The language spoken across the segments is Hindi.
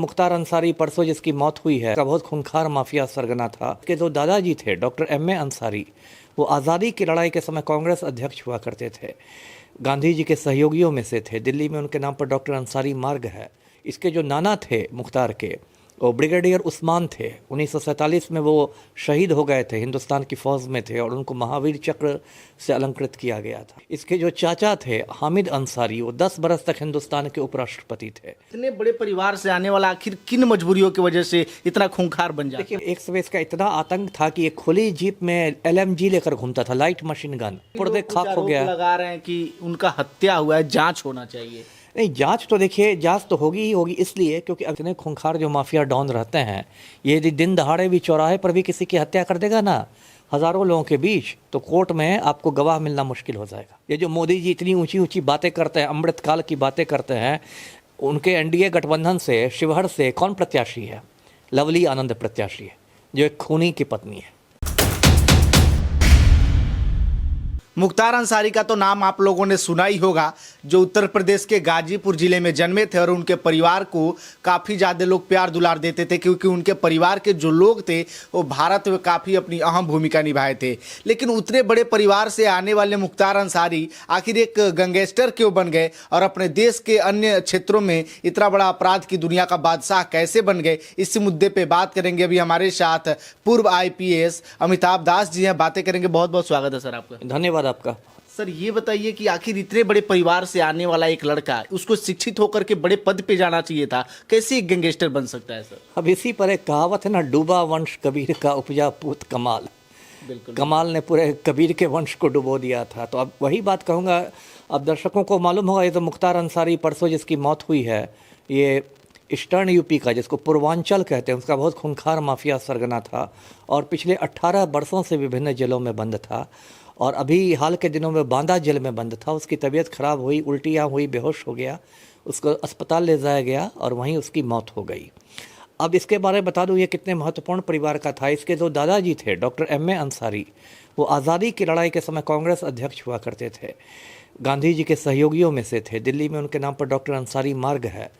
मुख्तार अंसारी परसों जिसकी मौत हुई है का बहुत खूंखार माफिया सरगना था। उसके जो दादाजी थे डॉक्टर एम ए अंसारी, वो आज़ादी की लड़ाई के समय कांग्रेस अध्यक्ष हुआ करते थे, गांधी जी के सहयोगियों में से थे। दिल्ली में उनके नाम पर डॉक्टर अंसारी मार्ग है। इसके जो नाना थे मुख्तार के, वो ब्रिगेडियर उस्मान थे। 1947 में वो शहीद हो गए थे, हिंदुस्तान की फौज में थे और उनको महावीर चक्र से अलंकृत किया गया था। इसके जो चाचा थे हामिद अंसारी, वो 10 बरस तक हिंदुस्तान के उपराष्ट्रपति थे। इतने बड़े परिवार से आने वाला आखिर किन मजबूरियों की वजह से इतना खूंखार बन जाता है? देखिए, एक समय इसका इतना आतंक था कि एक खुली जीप में LMG लेकर घूमता था, लाइट मशीन गन। पुर्दे खाक हो गया। लगा रहे हैं कि उनका हत्या हुआ है, जांच होना चाहिए। नहीं, जांच तो देखिए, जांच तो होगी ही होगी, इसलिए क्योंकि इतने खूंखार जो माफिया डॉन रहते हैं, ये यदि दिन दहाड़े भी चौराहे पर भी किसी की हत्या कर देगा ना, हजारों लोगों के बीच, तो कोर्ट में आपको गवाह मिलना मुश्किल हो जाएगा। ये जो मोदी जी इतनी ऊंची ऊंची बातें करते हैं, अमृतकाल की बातें करते हैं, उनके NDA गठबंधन से, शिवहर से कौन प्रत्याशी है? लवली आनंद प्रत्याशी है, जो एक खूनी की पत्नी है। मुख्तार अंसारी का तो नाम आप लोगों ने सुना ही होगा, जो उत्तर प्रदेश के गाजीपुर जिले में जन्मे थे और उनके परिवार को काफ़ी ज़्यादा लोग प्यार दुलार देते थे, क्योंकि उनके परिवार के जो लोग थे वो भारत में काफ़ी अपनी अहम भूमिका निभाए थे। लेकिन उतने बड़े परिवार से आने वाले मुख्तार अंसारी आखिर एक गैंगस्टर क्यों बन गए और अपने देश के अन्य क्षेत्रों में इतना बड़ा अपराध की दुनिया का बादशाह कैसे बन गए? इस मुद्दे पर बात करेंगे। अभी हमारे साथ पूर्व IPS अमिताभ दास जी हैं, बातें करेंगे। बहुत बहुत स्वागत है सर आपका। धन्यवाद आपका। सर, ये बताइए कि आखिर इतने बड़े परिवार से आने वाला एक लड़का, उसको शिक्षित होकर के बड़े पद पे जाना चाहिए था, कैसे एक गैंगस्टर बन सकता है सर? अब इसी पर एक कहावत है ना, डूबा वंश कबीर का उपजा पूत कमाल। बिल्कुल, कमाल ने पूरे कबीर के वंश को डुबो दिया था। तो अब वही बात कहूँगा। अब दर्शकों को मालूम होगा, ये तो मुख्तार अंसारी परसों जिसकी मौत हुई है, ये ईस्टर्न यूपी का, जिसको पूर्वांचल कहते हैं, उसका बहुत खूंखार माफिया सरगना था और पिछले 18 बरसों से विभिन्न जेलों में बंद था और अभी हाल के दिनों में बांदा जेल में बंद था। उसकी तबीयत खराब हुई, उल्टियाँ हुई, बेहोश हो गया, उसको अस्पताल ले जाया गया और वहीं उसकी मौत हो गई। अब इसके बारे में बता दूं, ये कितने महत्वपूर्ण परिवार का था। इसके जो दादाजी थे डॉक्टर एम ए अंसारी, वो आज़ादी की लड़ाई के समय कांग्रेस अध्यक्ष हुआ करते थे, गांधी जी के सहयोगियों में से थे। दिल्ली में उनके नाम पर डॉक्टर अंसारी मार्ग है।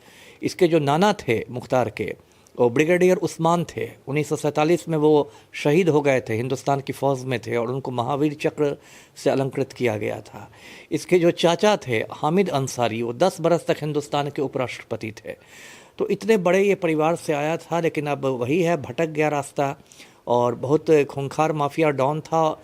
इसके जो नाना थे मुख्तार के, वो ब्रिगेडियर उस्मान थे। 1947 में वो शहीद हो गए थे, हिंदुस्तान की फौज में थे और उनको महावीर चक्र से अलंकृत किया गया था। इसके जो चाचा थे हामिद अंसारी, वो 10 बरस तक हिंदुस्तान के उपराष्ट्रपति थे। तो इतने बड़े ये परिवार से आया था, लेकिन अब वही है, भटक गया रास्ता और बहुत खूंखार माफिया डॉन था।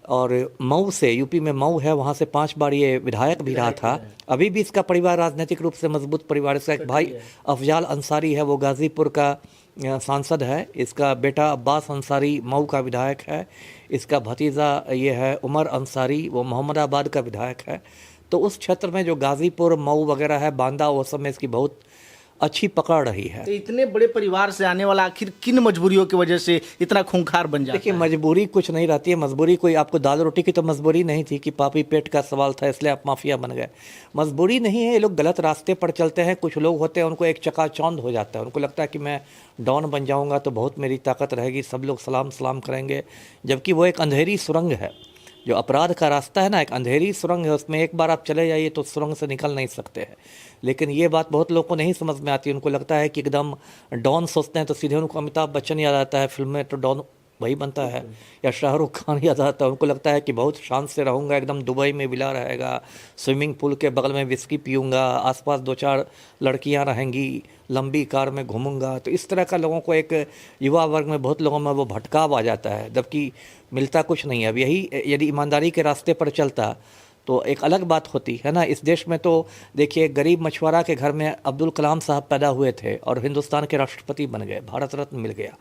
और मऊ से, यूपी में मऊ है, वहाँ से 5 बार ये विधायक भी रहा था। अभी भी इसका परिवार राजनीतिक रूप से मजबूत परिवार। इसका एक भाई अफजाल अंसारी है, वो गाजीपुर का सांसद है। इसका बेटा अब्बास अंसारी मऊ का विधायक है। इसका भतीजा ये है उमर अंसारी, वो मोहम्मदाबाद का विधायक है। तो उस क्षेत्र में जो गाजीपुर, मऊ वगैरह है, बांदा, वो सब में इसकी बहुत अच्छी पकड़ रही है। तो इतने बड़े परिवार से आने वाला आखिर किन मजबूरियों की वजह से इतना खूंखार बन जाता है? देखिए, मजबूरी कुछ नहीं रहती है। मजबूरी कोई, आपको दाल रोटी की तो मजबूरी नहीं थी कि पापी पेट का सवाल था इसलिए आप माफिया बन गए। मजबूरी नहीं है, ये लोग गलत रास्ते पर चलते हैं। कुछ लोग होते हैं, उनको एक चकाचौंध हो जाता है, उनको लगता है कि मैं डॉन बन जाऊंगा तो बहुत मेरी ताकत रहेगी, सब लोग सलाम सलाम करेंगे। जबकि वो एक अंधेरी सुरंग है। जो अपराध का रास्ता है ना, एक अंधेरी सुरंग है, उसमें एक बार आप चले जाइए तो सुरंग से निकल नहीं सकते हैं। लेकिन ये बात बहुत लोगों को नहीं समझ में आती। उनको लगता है कि एकदम डॉन सोचते हैं तो सीधे उनको अमिताभ बच्चन याद आता है, फिल्म में तो डॉन वही बनता है, या शाहरुख खान याद आता है। उनको लगता है कि बहुत शांत से रहूँगा, एकदम दुबई में विला रहेगा, स्विमिंग पूल के बगल में विस्की पीऊँगा, आसपास 2-4 लड़कियाँ रहेंगी, लंबी कार में घूमूंगा। तो इस तरह का लोगों को, एक युवा वर्ग में बहुत लोगों में वो भटकाव आ जाता है, जबकि मिलता कुछ नहीं है। अब यही यदि ईमानदारी के रास्ते पर चलता तो एक अलग बात होती है ना। इस देश में तो देखिए, गरीब मछुआरा के घर में अब्दुल कलाम साहब पैदा हुए थे और हिंदुस्तान के राष्ट्रपति बन गए, भारत रत्न मिल गया।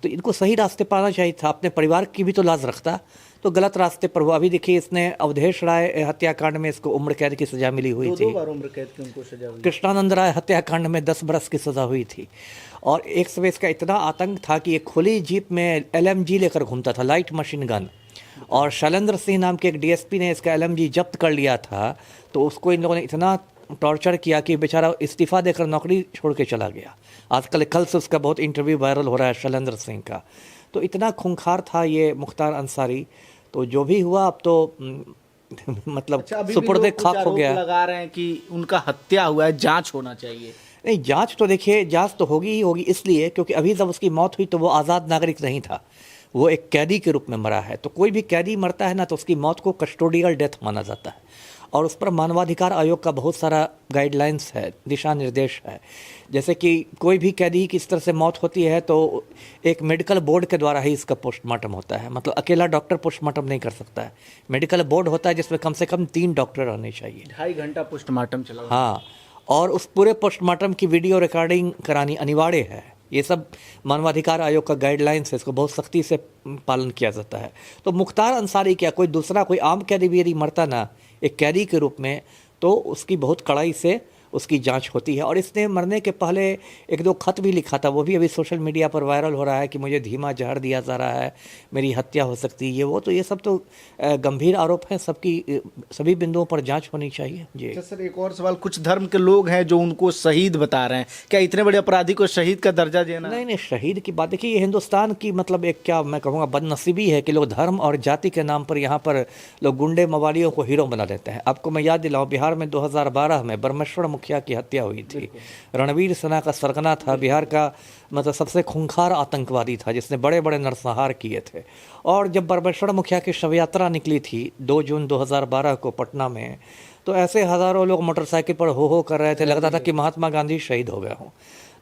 तो इनको सही रास्ते पर आना चाहिए था, अपने परिवार की भी तो लाज रखता। तो गलत रास्ते पर हुआ। अभी देखिए, इसने अवधेश राय हत्याकांड में इसको उम्र कैद की सजा मिली हुई थी। 2 बार उम्र कैद की उनको सजा हुई। कृष्णानंद राय हत्याकांड में 10 बरस की सजा हुई थी। और एक समय इसका इतना आतंक था कि एक खुली जीप में LMG लेकर घूमता था, लाइट मशीन गन। और शैलेंद्र सिंह नाम के एक DSP ने इसका LMG जब्त कर लिया था। तो उसको इन लोगों ने इतना टॉर्चर किया कि बेचारा इस्तीफा देकर नौकरी छोड़ के चला गया। आजकल कल से उसका बहुत इंटरव्यू वायरल हो रहा है शैलेंद्र सिंह का। तो इतना खूंखार था ये मुख्तार अंसारी। तो जो भी हुआ, अब तो मतलब अच्छा, सुपुर्दे खाक हो गया। लगा रहे हैं कि उनका हत्या हुआ है, जांच होना चाहिए। नहीं, जांच तो देखिए, जांच तो होगी ही होगी, इसलिए क्योंकि अभी जब उसकी मौत हुई तो वो आज़ाद नागरिक नहीं था, वो एक कैदी के रूप में मरा है। तो कोई भी कैदी मरता है ना तो उसकी मौत को कस्टोडियल डेथ माना जाता है, और उस पर मानवाधिकार आयोग का बहुत सारा गाइडलाइंस है, दिशा निर्देश है। जैसे कि कोई भी कैदी की इस तरह से मौत होती है तो एक मेडिकल बोर्ड के द्वारा ही इसका पोस्टमार्टम होता है, मतलब अकेला डॉक्टर पोस्टमार्टम नहीं कर सकता है, मेडिकल बोर्ड होता है जिसमें कम से कम 3 डॉक्टर रहने चाहिए। 2.5 घंटा पोस्टमार्टम चला। हाँ, और उस पूरे पोस्टमार्टम की वीडियो रिकॉर्डिंग करानी अनिवार्य है। ये सब मानवाधिकार आयोग का गाइडलाइंस है, इसको बहुत सख्ती से पालन किया जाता है। तो मुख्तार अंसारी क्या, कोई दूसरा कोई आम कैदी भी यदि मरता ना एक कैदी के रूप में, तो उसकी बहुत कड़ाई से उसकी जांच होती है। और इसने मरने के पहले 1-2 खत भी लिखा था, वो भी अभी सोशल मीडिया पर वायरल हो रहा है कि मुझे धीमा जहर दिया जा रहा है, मेरी हत्या हो सकती है, ये वो। तो ये सब तो गंभीर आरोप हैं, सबकी सभी बिंदुओं पर जांच होनी चाहिए जी। अच्छा सर, एक और सवाल, कुछ धर्म के लोग हैं जो उनको शहीद बता रहे हैं, क्या इतने बड़े अपराधी को शहीद का दर्जा देना? नहीं नहीं, शहीद की बात देखिए, ये हिंदुस्तान की मतलब एक क्या मैं कहूँगा बदनसीबी है कि लोग धर्म और जाति के नाम पर यहाँ पर लोग गुंडे मवालियों को हीरो बना देते हैं। आपको मैं याद दिलाऊं, बिहार में 2012 में ब्रह्मेश्वर मुखिया की हत्या हुई थी। रणवीर सिन्हा का सरगना था, बिहार का मतलब सबसे खूंखार आतंकवादी था जिसने बड़े बड़े नरसंहार किए थे। और जब ब्रह्मेश्वर मुखिया की शव यात्रा निकली थी 2 जून 2012 को पटना में, तो ऐसे हज़ारों लोग मोटरसाइकिल पर हो कर रहे थे, लगता था कि महात्मा गांधी शहीद हो गए हों।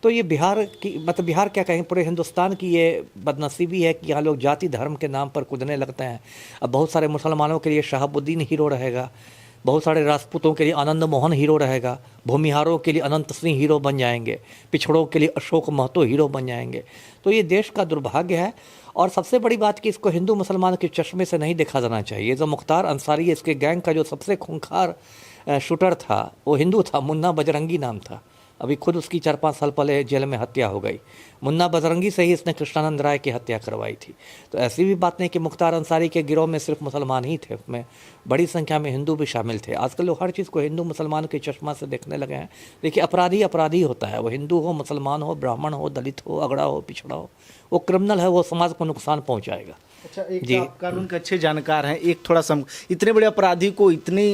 तो ये बिहार की मतलब बिहार क्या कहें, पूरे हिंदुस्तान की ये बदनसीबी है कि यहाँ लोग जाति धर्म के नाम पर कूदने लगते हैं। अब बहुत सारे मुसलमानों के लिए शहाबुद्दीन हीरो रहेगा, बहुत सारे राजपूतों के लिए आनंद मोहन हीरो रहेगा, भूमिहारों के लिए अनंत सिंह हीरो बन जाएंगे, पिछड़ों के लिए अशोक महतो हीरो बन जाएंगे। तो ये देश का दुर्भाग्य है। और सबसे बड़ी बात कि इसको हिंदू मुसलमान के चश्मे से नहीं देखा जाना चाहिए। जो मुख्तार अंसारी है, इसके गैंग का जो सबसे खूंखार शूटर था, वो हिंदू था, मुन्ना बजरंगी नाम था। अभी खुद उसकी 4-5 साल पहले जेल में हत्या हो गई। मुन्ना बजरंगी से ही इसने कृष्णानंद राय की हत्या करवाई थी। तो ऐसी भी बात नहीं कि मुख्तार अंसारी के गिरोह में सिर्फ मुसलमान ही थे, उसमें बड़ी संख्या में हिंदू भी शामिल थे। आजकल लोग हर चीज़ को हिंदू मुसलमान के चश्मा से देखने लगे हैं। देखिए, अपराधी अपराधी होता है, वो हिंदू हो, मुसलमान हो, ब्राह्मण हो, दलित हो, अगड़ा हो, पिछड़ा हो, वो क्रिमिनल है, वो समाज को नुकसान पहुँचाएगा। अच्छा, एक आप कानून के अच्छे जानकार हैं, एक थोड़ा इतने बड़े अपराधी को इतनी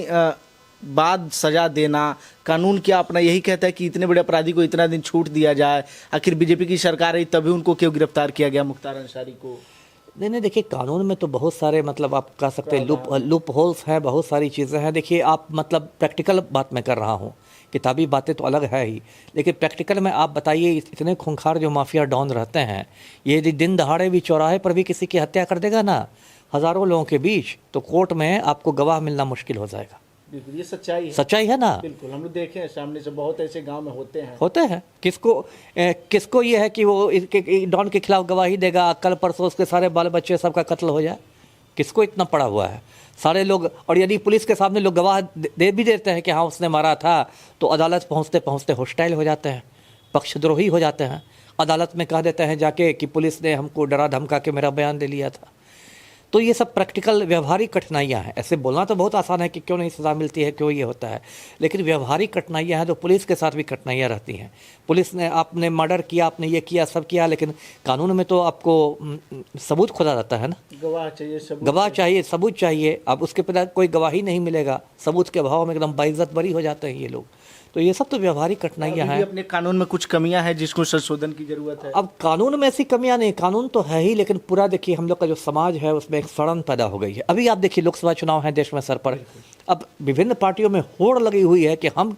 बाद सजा देना, कानून क्या अपना यही कहता है कि इतने बड़े अपराधी को इतना दिन छूट दिया जाए? आखिर बीजेपी की सरकार है, तभी उनको क्यों गिरफ्तार किया गया मुख्तार अंसारी को? नहीं, देखिए, कानून में तो बहुत सारे मतलब आप कह सकते हैं लूप होल्स हैं, बहुत सारी चीज़ें हैं। देखिए, आप मतलब प्रैक्टिकल बात मैं कर रहा हूँ, किताबी बातें तो अलग है ही, लेकिन प्रैक्टिकल में आप बताइए, इतने खूंखार जो माफिया डॉन रहते हैं, ये यदि दिन दहाड़े भी चौराहे पर भी किसी की हत्या कर देगा ना, हज़ारों लोगों के बीच, तो कोर्ट में आपको गवाह मिलना मुश्किल हो जाएगा। बिल्कुल, ये सच्चाई सच्चाई है ना। बिल्कुल, हम लोग देखे हैं सामने से, बहुत ऐसे गांव में होते हैं। किसको ये है कि वो डॉन के खिलाफ गवाही देगा, कल परसों उसके सारे बाल बच्चे सबका कत्ल हो जाए? किसको इतना पड़ा हुआ है? सारे लोग, और यदि पुलिस के सामने लोग गवाह दे भी देते हैं कि हाँ उसने मारा था, तो अदालत पहुँचते पहुँचते हॉस्टाइल हो जाते हैं, पक्षद्रोही हो जाते हैं। अदालत में कह देते हैं जाके कि पुलिस ने हमको डरा धमका के मेरा बयान दे लिया था। तो ये सब प्रैक्टिकल व्यवहारिक कठिनाइयाँ हैं। ऐसे बोलना तो बहुत आसान है कि क्यों नहीं सज़ा मिलती है, क्यों ये होता है, लेकिन व्यवहारिक कठिनाइयाँ हैं। तो पुलिस के साथ भी कठिनाइयाँ रहती हैं। पुलिस ने, आपने मर्डर किया, आपने ये किया, सब किया, लेकिन कानून में तो आपको सबूत खोजा जाता है ना। गवाह चाहिए, सबूत चाहिए। अब उसके पिता कोई गवाही नहीं मिलेगा, सबूत के अभाव में एकदम बाइज्जत बरी हो जाते हैं ये लोग। तो ये सब तो व्यवहारिक कठिनाइयाँ हैं। अपने कानून में कुछ कमियां हैं जिसको संशोधन की जरूरत है। अब कानून में ऐसी कमियां नहीं, कानून तो है ही, लेकिन पूरा देखिए हम लोग का जो समाज है उसमें एक सड़न पैदा हो गई है। अभी आप देखिए, लोकसभा चुनाव है देश में सर पर, अब विभिन्न पार्टियों में होड़ लगी हुई है कि हम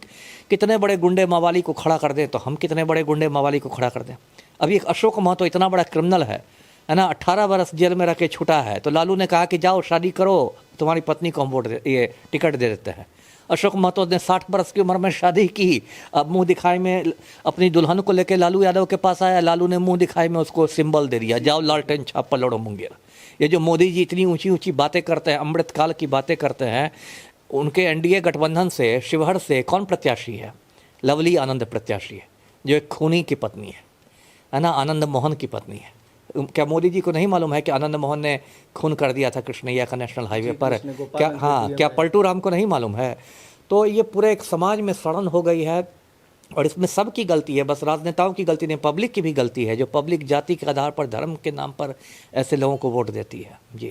कितने बड़े गुंडे मवाली को खड़ा कर दें, तो हम कितने बड़े गुंडे मवाली को खड़ा कर दें। अभी एक अशोक महतो इतना बड़ा क्रिमिनल है ना, 18 वर्ष जेल में रह के छूटा है, तो लालू ने कहा कि जाओ शादी करो, तुम्हारी पत्नी को हम ये टिकट दे देते हैं। अशोक महतो ने 60 वर्ष की उम्र में शादी की, अब मुंह दिखाई में अपनी दुल्हन को लेकर लालू यादव के पास आया, लालू ने मुंह दिखाई में उसको सिंबल दे दिया, जाओ लालटेन छाप पर लड़ो मुंगेर। ये जो मोदी जी इतनी ऊंची ऊंची बातें करते हैं, अमृतकाल की बातें करते हैं, उनके एनडीए गठबंधन से, शिवहर से कौन प्रत्याशी है? लवली आनंद प्रत्याशी है, जो एक खूनी की पत्नी है ना, आनंद मोहन की पत्नी है। क्या मोदी जी को नहीं मालूम है कि आनंद मोहन ने खून कर दिया था कृष्णैया का नेशनल हाईवे पर? क्या हाँ, क्या पलटू राम को नहीं मालूम है? तो ये पूरे एक समाज में सड़न हो गई है, और इसमें सबकी गलती है, बस राजनेताओं की गलती नहीं, पब्लिक की भी गलती है, जो पब्लिक जाति के आधार पर, धर्म के नाम पर ऐसे लोगों को वोट देती है। जी,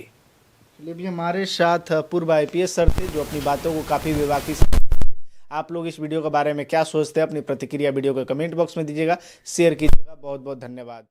चलिए, भी हमारे साथ पूर्व IPS सर थे जो अपनी बातों को काफ़ी बेबाकी से आप लोग इस वीडियो के बारे में क्या सोचते हैं, अपनी प्रतिक्रिया वीडियो के कमेंट बॉक्स में दीजिएगा, शेयर कीजिएगा। बहुत बहुत धन्यवाद।